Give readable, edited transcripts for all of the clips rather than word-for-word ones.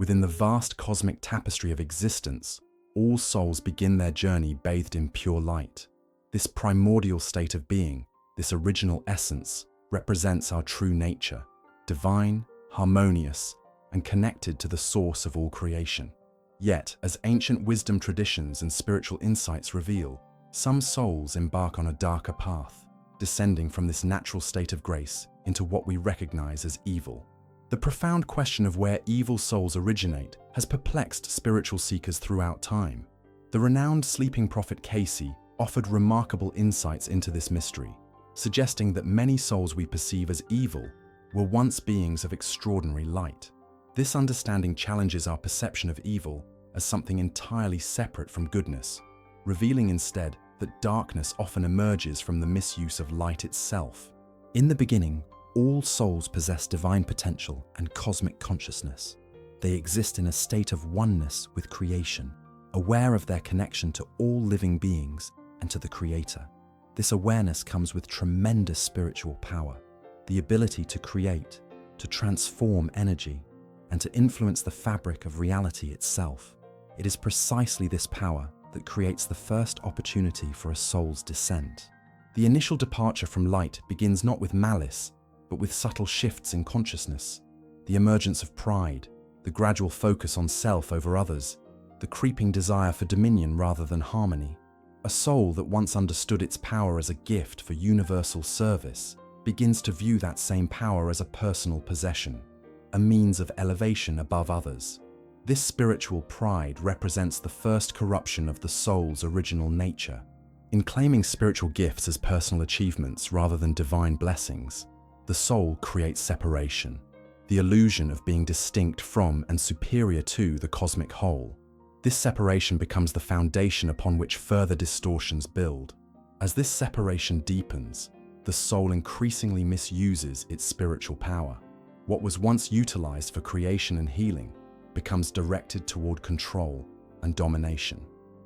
Within the vast cosmic tapestry of existence, all souls begin their journey bathed in pure light. This primordial state of being, this original essence, represents our true nature, divine, harmonious, and connected to the source of all creation. Yet, as ancient wisdom traditions and spiritual insights reveal, some souls embark on a darker path, descending from this natural state of grace into what we recognize as evil. The profound question of where evil souls originate has perplexed spiritual seekers throughout time. The renowned sleeping prophet Cayce offered remarkable insights into this mystery, suggesting that many souls we perceive as evil were once beings of extraordinary light. This understanding challenges our perception of evil as something entirely separate from goodness, revealing instead that darkness often emerges from the misuse of light itself. In the beginning, all souls possess divine potential and cosmic consciousness. They exist in a state of oneness with creation, aware of their connection to all living beings and to the Creator. This awareness comes with tremendous spiritual power, the ability to create, to transform energy, and to influence the fabric of reality itself. It is precisely this power that creates the first opportunity for a soul's descent. The initial departure from light begins not with malice, but with subtle shifts in consciousness, the emergence of pride, the gradual focus on self over others, the creeping desire for dominion rather than harmony. A soul that once understood its power as a gift for universal service begins to view that same power as a personal possession, a means of elevation above others. This spiritual pride represents the first corruption of the soul's original nature. In claiming spiritual gifts as personal achievements rather than divine blessings, the soul creates separation, the illusion of being distinct from and superior to the cosmic whole. This separation becomes the foundation upon which further distortions build. As this separation deepens, the soul increasingly misuses its spiritual power. What was once utilized for creation and healing becomes directed toward control and domination.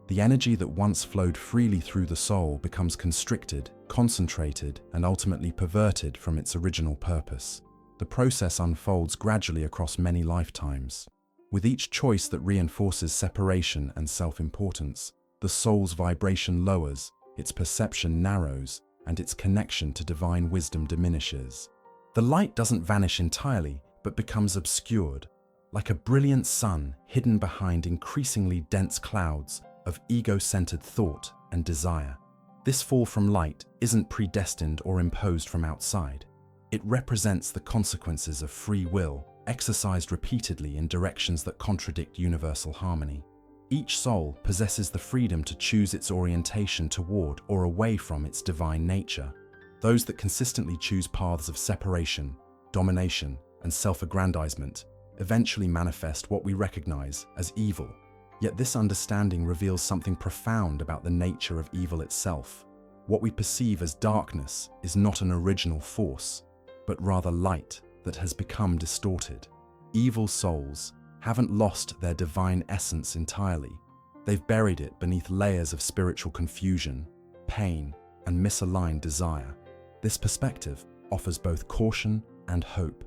The energy that once flowed freely through the soul becomes constricted, concentrated, and ultimately perverted from its original purpose. The process unfolds gradually across many lifetimes. With each choice that reinforces separation and self-importance, the soul's vibration lowers, its perception narrows, and its connection to divine wisdom diminishes. The light doesn't vanish entirely, but becomes obscured, like a brilliant sun hidden behind increasingly dense clouds of ego-centered thought and desire. This fall from light isn't predestined or imposed from outside. It represents the consequences of free will, exercised repeatedly in directions that contradict universal harmony. Each soul possesses the freedom to choose its orientation toward or away from its divine nature. Those that consistently choose paths of separation, domination, and self-aggrandizement eventually manifest what we recognize as evil. Yet this understanding reveals something profound about the nature of evil itself. What we perceive as darkness is not an original force, but rather light that has become distorted. Evil souls haven't lost their divine essence entirely. They've buried it beneath layers of spiritual confusion, pain, and misaligned desire. This perspective offers both caution and hope.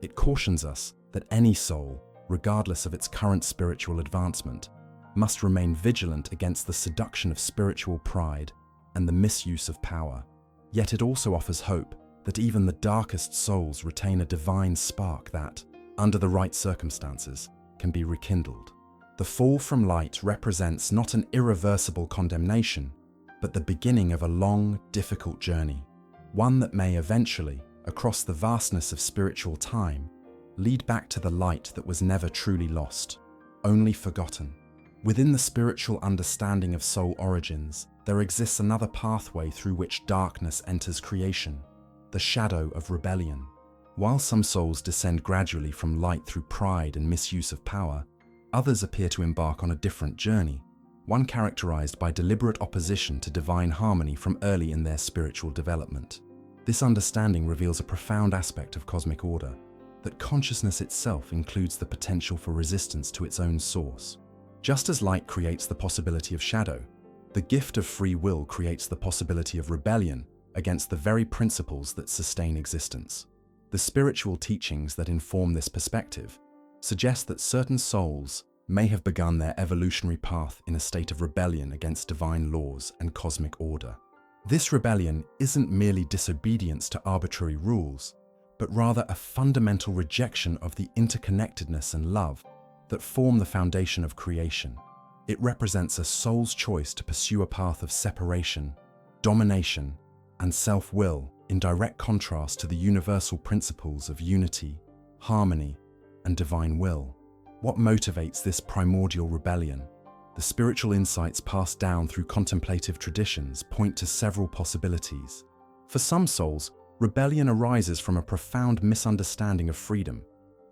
It cautions us that any soul, regardless of its current spiritual advancement, must remain vigilant against the seduction of spiritual pride and the misuse of power. Yet it also offers hope that even the darkest souls retain a divine spark that, under the right circumstances, can be rekindled. The fall from light represents not an irreversible condemnation, but the beginning of a long, difficult journey, one that may eventually, across the vastness of spiritual time, lead back to the light that was never truly lost, only forgotten. Within the spiritual understanding of soul origins, there exists another pathway through which darkness enters creation, the shadow of rebellion. While some souls descend gradually from light through pride and misuse of power, others appear to embark on a different journey, one characterized by deliberate opposition to divine harmony from early in their spiritual development. This understanding reveals a profound aspect of cosmic order, that consciousness itself includes the potential for resistance to its own source. Just as light creates the possibility of shadow, the gift of free will creates the possibility of rebellion against the very principles that sustain existence. The spiritual teachings that inform this perspective suggests that certain souls may have begun their evolutionary path in a state of rebellion against divine laws and cosmic order. This rebellion isn't merely disobedience to arbitrary rules, but rather a fundamental rejection of the interconnectedness and love that form the foundation of creation. It represents a soul's choice to pursue a path of separation, domination, and self-will, in direct contrast to the universal principles of unity, harmony, and divine will. What motivates this primordial rebellion? The spiritual insights passed down through contemplative traditions point to several possibilities. For some souls, rebellion arises from a profound misunderstanding of freedom,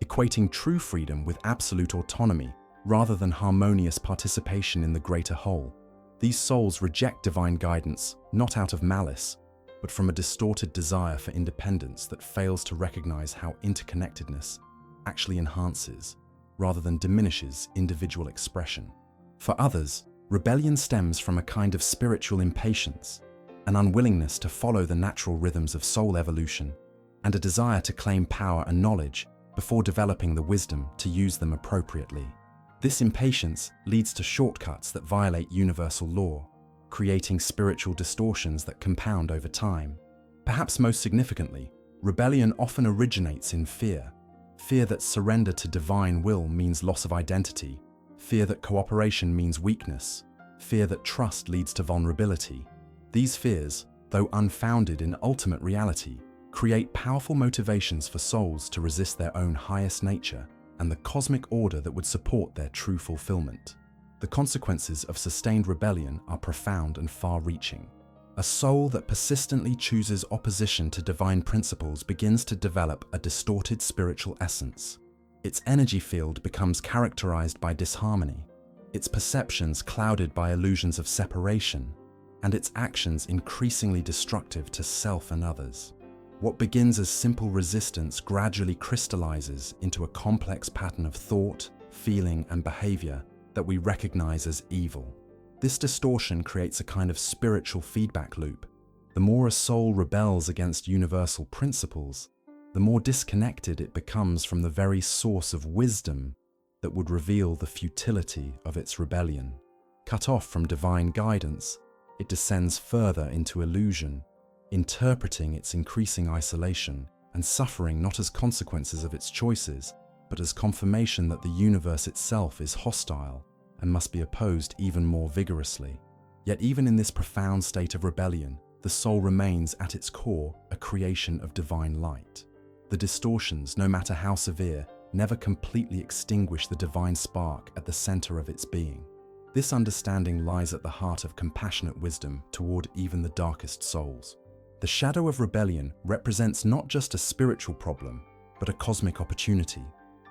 equating true freedom with absolute autonomy rather than harmonious participation in the greater whole. These souls reject divine guidance not out of malice, but from a distorted desire for independence that fails to recognize how interconnectedness actually enhances, rather than diminishes, individual expression. For others, rebellion stems from a kind of spiritual impatience, an unwillingness to follow the natural rhythms of soul evolution, and a desire to claim power and knowledge before developing the wisdom to use them appropriately. This impatience leads to shortcuts that violate universal law, creating spiritual distortions that compound over time. Perhaps most significantly, rebellion often originates in fear. Fear that surrender to divine will means loss of identity, fear that cooperation means weakness, fear that trust leads to vulnerability. These fears, though unfounded in ultimate reality, create powerful motivations for souls to resist their own highest nature and the cosmic order that would support their true fulfillment. The consequences of sustained rebellion are profound and far-reaching. A soul that persistently chooses opposition to divine principles begins to develop a distorted spiritual essence. Its energy field becomes characterized by disharmony, its perceptions clouded by illusions of separation, and its actions increasingly destructive to self and others. What begins as simple resistance gradually crystallizes into a complex pattern of thought, feeling, and behavior that we recognize as evil. This distortion creates a kind of spiritual feedback loop. The more a soul rebels against universal principles, the more disconnected it becomes from the very source of wisdom that would reveal the futility of its rebellion. Cut off from divine guidance, it descends further into illusion, interpreting its increasing isolation and suffering not as consequences of its choices, but as confirmation that the universe itself is hostile and must be opposed even more vigorously. Yet even in this profound state of rebellion, the soul remains at its core a creation of divine light. The distortions, no matter how severe, never completely extinguish the divine spark at the center of its being. This understanding lies at the heart of compassionate wisdom toward even the darkest souls. The shadow of rebellion represents not just a spiritual problem, but a cosmic opportunity,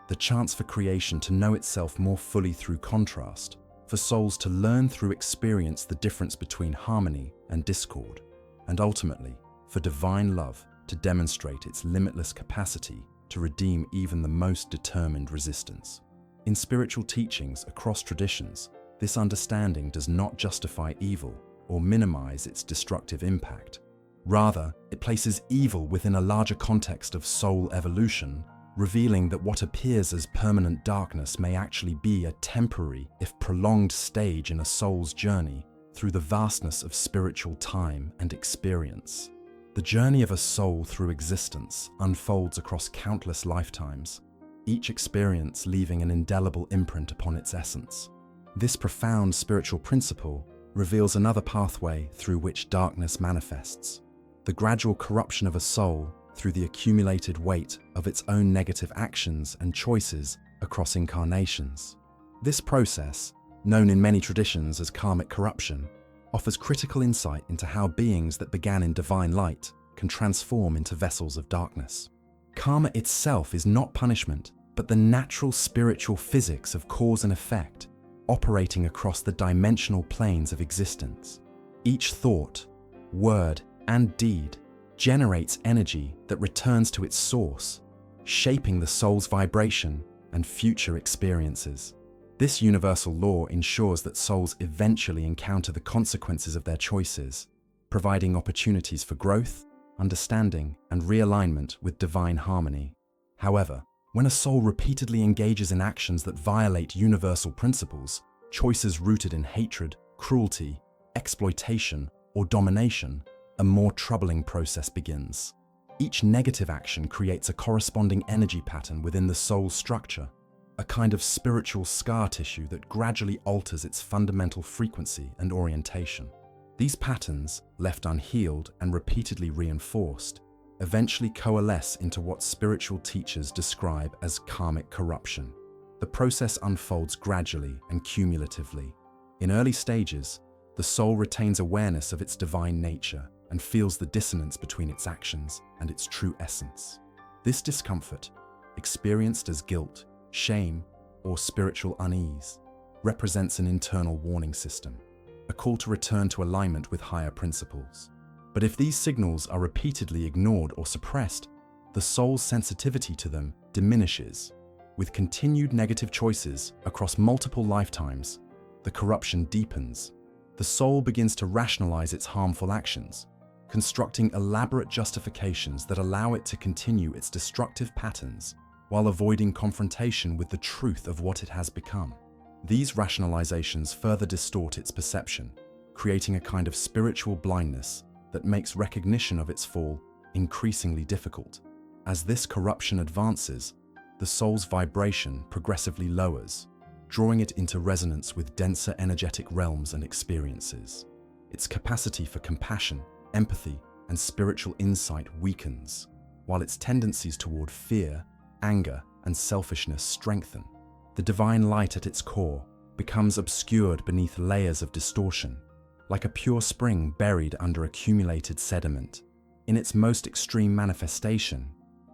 the chance for creation to know itself more fully through contrast, for souls to learn through experience the difference between harmony and discord, and ultimately, for divine love to demonstrate its limitless capacity to redeem even the most determined resistance. In spiritual teachings across traditions, this understanding does not justify evil or minimize its destructive impact. Rather, it places evil within a larger context of soul evolution, revealing that what appears as permanent darkness may actually be a temporary, if prolonged, stage in a soul's journey through the vastness of spiritual time and experience. The journey of a soul through existence unfolds across countless lifetimes, each experience leaving an indelible imprint upon its essence. This profound spiritual principle reveals another pathway through which darkness manifests: the gradual corruption of a soul through the accumulated weight of its own negative actions and choices across incarnations. This process, known in many traditions as karmic corruption, offers critical insight into how beings that began in divine light can transform into vessels of darkness. Karma itself is not punishment, but the natural spiritual physics of cause and effect, operating across the dimensional planes of existence. Each thought, word, and deed generates energy that returns to its source, shaping the soul's vibration and future experiences. This universal law ensures that souls eventually encounter the consequences of their choices, providing opportunities for growth, understanding, and realignment with divine harmony. However, When a soul repeatedly engages in actions that violate universal principles, choices rooted in hatred, cruelty, exploitation, or domination, a more troubling process begins. Each negative action creates a corresponding energy pattern within the soul's structure, a kind of spiritual scar tissue that gradually alters its fundamental frequency and orientation. These patterns, left unhealed and repeatedly reinforced, eventually coalesce into what spiritual teachers describe as karmic corruption. The process unfolds gradually and cumulatively. In early stages, the soul retains awareness of its divine nature and feels the dissonance between its actions and its true essence. This discomfort, experienced as guilt, shame, or spiritual unease, represents an internal warning system, a call to return to alignment with higher principles. But if these signals are repeatedly ignored or suppressed, the soul's sensitivity to them diminishes. With continued negative choices across multiple lifetimes, the corruption deepens. The soul begins to rationalize its harmful actions, constructing elaborate justifications that allow it to continue its destructive patterns while avoiding confrontation with the truth of what it has become. These rationalizations further distort its perception, creating a kind of spiritual blindness that makes recognition of its fall increasingly difficult. As this corruption advances, the soul's vibration progressively lowers, drawing it into resonance with denser energetic realms and experiences. Its capacity for compassion, empathy, and spiritual insight weakens, while its tendencies toward fear, anger, and selfishness strengthen. The divine light at its core becomes obscured beneath layers of distortion, like a pure spring buried under accumulated sediment. In its most extreme manifestation,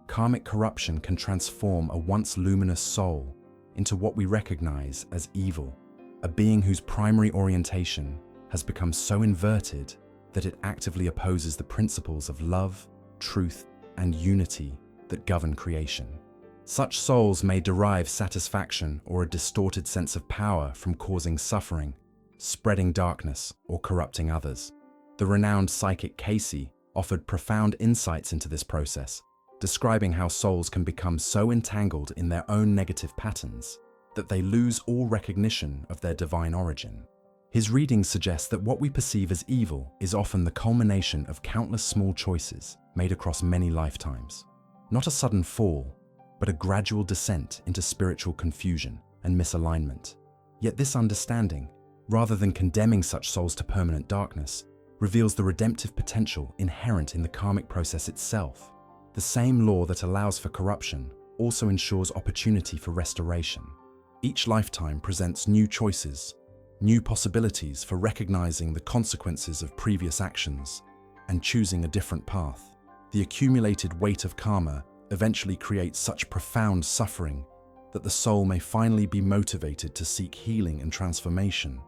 karmic corruption can transform a once luminous soul into what we recognize as evil, a being whose primary orientation has become so inverted that it actively opposes the principles of love, truth, and unity that govern creation. Such souls may derive satisfaction or a distorted sense of power from causing suffering, spreading darkness, or corrupting others. The renowned psychic Cayce offered profound insights into this process, describing how souls can become so entangled in their own negative patterns that they lose all recognition of their divine origin. His readings suggest that what we perceive as evil is often the culmination of countless small choices made across many lifetimes. Not a sudden fall, but a gradual descent into spiritual confusion and misalignment. Yet this understanding, rather than condemning such souls to permanent darkness, reveals the redemptive potential inherent in the karmic process itself. The same law that allows for corruption also ensures opportunity for restoration. Each lifetime presents new choices, new possibilities for recognizing the consequences of previous actions and choosing a different path. The accumulated weight of karma eventually creates such profound suffering that the soul may finally be motivated to seek healing and transformation.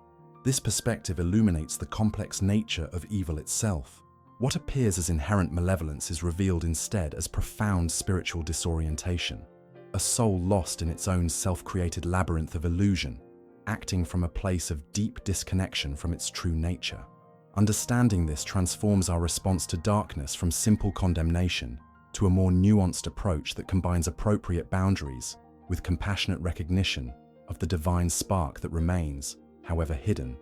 This perspective illuminates the complex nature of evil itself. What appears as inherent malevolence is revealed instead as profound spiritual disorientation, a soul lost in its own self-created labyrinth of illusion, acting from a place of deep disconnection from its true nature. Understanding this transforms our response to darkness from simple condemnation to a more nuanced approach that combines appropriate boundaries with compassionate recognition of the divine spark that remains, however hidden,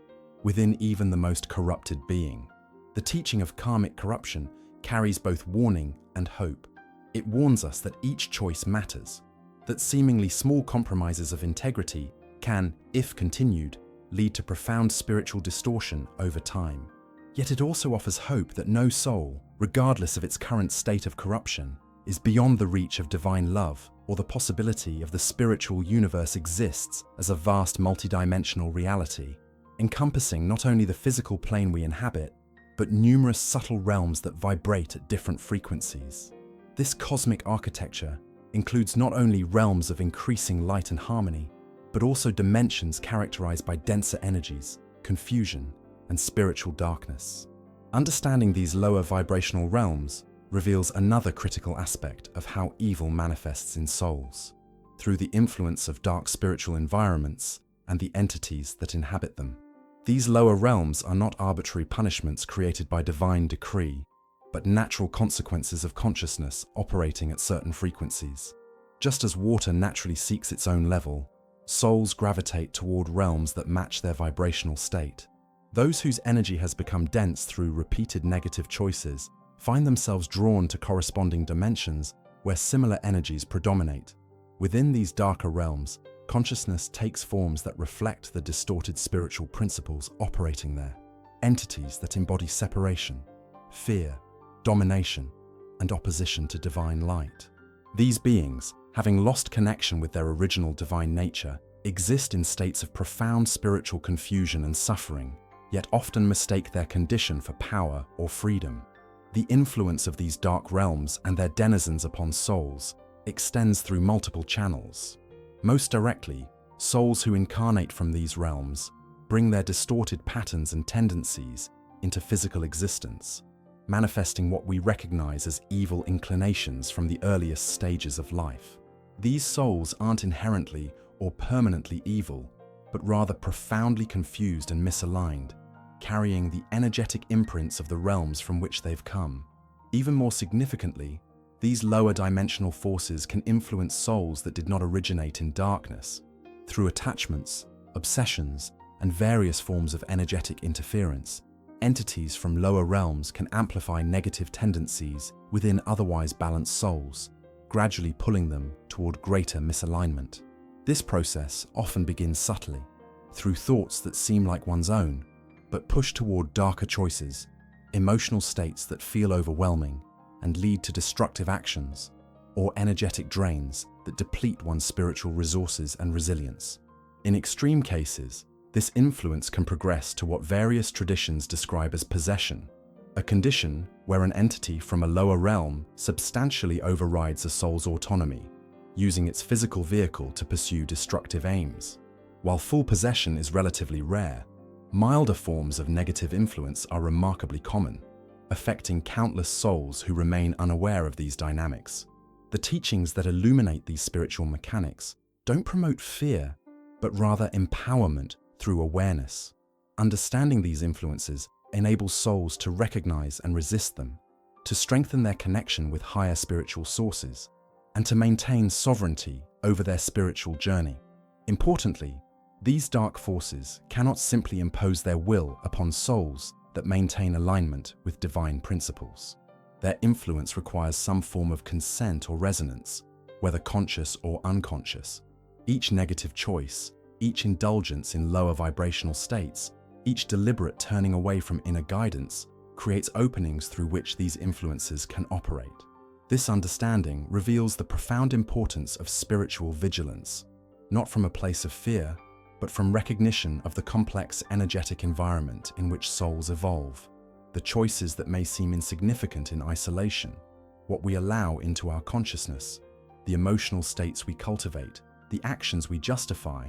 within even the most corrupted being. The teaching of karmic corruption carries both warning and hope. It warns us that each choice matters, that seemingly small compromises of integrity can, if continued, lead to profound spiritual distortion over time. Yet it also offers hope that no soul, regardless of its current state of corruption, is beyond the reach of divine love, or the possibility of the spiritual universe exists as a vast multidimensional reality, encompassing not only the physical plane we inhabit, but numerous subtle realms that vibrate at different frequencies. This cosmic architecture includes not only realms of increasing light and harmony, but also dimensions characterized by denser energies, confusion, and spiritual darkness. Understanding these lower vibrational realms reveals another critical aspect of how evil manifests in souls, through the influence of dark spiritual environments and the entities that inhabit them. These lower realms are not arbitrary punishments created by divine decree, but natural consequences of consciousness operating at certain frequencies. Just as water naturally seeks its own level, souls gravitate toward realms that match their vibrational state. Those whose energy has become dense through repeated negative choices find themselves drawn to corresponding dimensions where similar energies predominate. Within these darker realms, consciousness takes forms that reflect the distorted spiritual principles operating there. Entities that embody separation, fear, domination, and opposition to divine light. These beings, having lost connection with their original divine nature, exist in states of profound spiritual confusion and suffering, yet often mistake their condition for power or freedom. The influence of these dark realms and their denizens upon souls extends through multiple channels. Most directly, souls who incarnate from these realms bring their distorted patterns and tendencies into physical existence, manifesting what we recognize as evil inclinations from the earliest stages of life. These souls aren't inherently or permanently evil, but rather profoundly confused and misaligned, carrying the energetic imprints of the realms from which they've come. Even more significantly, these lower dimensional forces can influence souls that did not originate in darkness. Through attachments, obsessions, and various forms of energetic interference, entities from lower realms can amplify negative tendencies within otherwise balanced souls, gradually pulling them toward greater misalignment. This process often begins subtly, through thoughts that seem like one's own, but push toward darker choices, emotional states that feel overwhelming and lead to destructive actions, or energetic drains that deplete one's spiritual resources and resilience. In extreme cases, this influence can progress to what various traditions describe as possession, a condition where an entity from a lower realm substantially overrides a soul's autonomy, using its physical vehicle to pursue destructive aims. While full possession is relatively rare, milder forms of negative influence are remarkably common, affecting countless souls who remain unaware of these dynamics. The teachings that illuminate these spiritual mechanics don't promote fear, but rather empowerment through awareness. Understanding these influences enables souls to recognize and resist them, to strengthen their connection with higher spiritual sources, and to maintain sovereignty over their spiritual journey. Importantly, these dark forces cannot simply impose their will upon souls that maintain alignment with divine principles. Their influence requires some form of consent or resonance, whether conscious or unconscious. Each negative choice, each indulgence in lower vibrational states, each deliberate turning away from inner guidance creates openings through which these influences can operate. This understanding reveals the profound importance of spiritual vigilance, not from a place of fear, but from recognition of the complex energetic environment in which souls evolve. The choices that may seem insignificant in isolation, what we allow into our consciousness, the emotional states we cultivate, the actions we justify,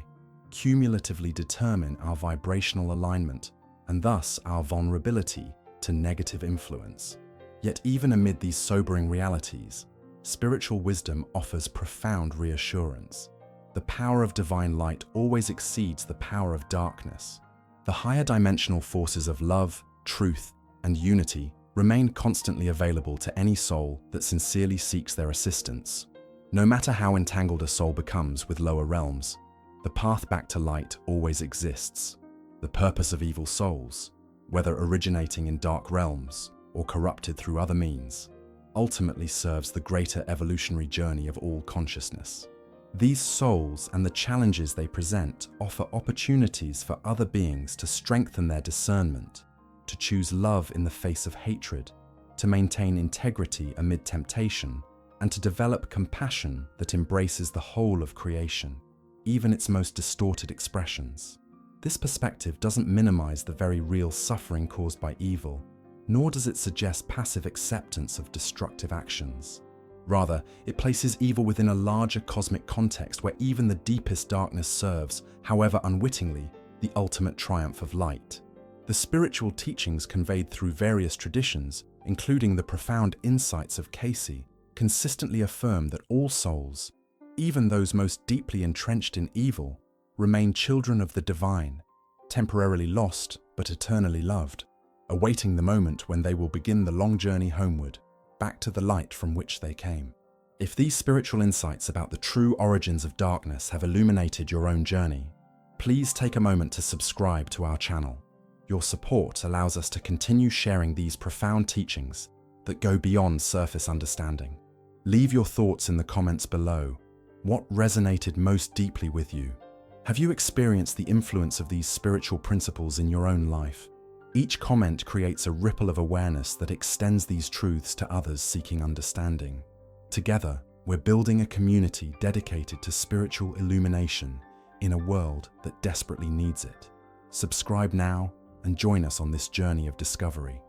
cumulatively determine our vibrational alignment and thus our vulnerability to negative influence. Yet even amid these sobering realities, spiritual wisdom offers profound reassurance. The power of divine light always exceeds the power of darkness. The higher dimensional forces of love, truth, and unity remain constantly available to any soul that sincerely seeks their assistance. No matter how entangled a soul becomes with lower realms, the path back to light always exists. The purpose of evil souls, whether originating in dark realms or corrupted through other means, ultimately serves the greater evolutionary journey of all consciousness. These souls and the challenges they present offer opportunities for other beings to strengthen their discernment, to choose love in the face of hatred, to maintain integrity amid temptation, and to develop compassion that embraces the whole of creation, even its most distorted expressions. This perspective doesn't minimize the very real suffering caused by evil, nor does it suggest passive acceptance of destructive actions. Rather, it places evil within a larger cosmic context where even the deepest darkness serves, however unwittingly, the ultimate triumph of light. The spiritual teachings conveyed through various traditions, including the profound insights of Cayce, consistently affirm that all souls, even those most deeply entrenched in evil, remain children of the divine, temporarily lost but eternally loved, awaiting the moment when they will begin the long journey homeward, back to the light from which they came. If these spiritual insights about the true origins of darkness have illuminated your own journey, please take a moment to subscribe to our channel. Your support allows us to continue sharing these profound teachings that go beyond surface understanding. Leave your thoughts in the comments below. What resonated most deeply with you? Have you experienced the influence of these spiritual principles in your own life? Each comment creates a ripple of awareness that extends these truths to others seeking understanding. Together, we're building a community dedicated to spiritual illumination in a world that desperately needs it. Subscribe now and join us on this journey of discovery.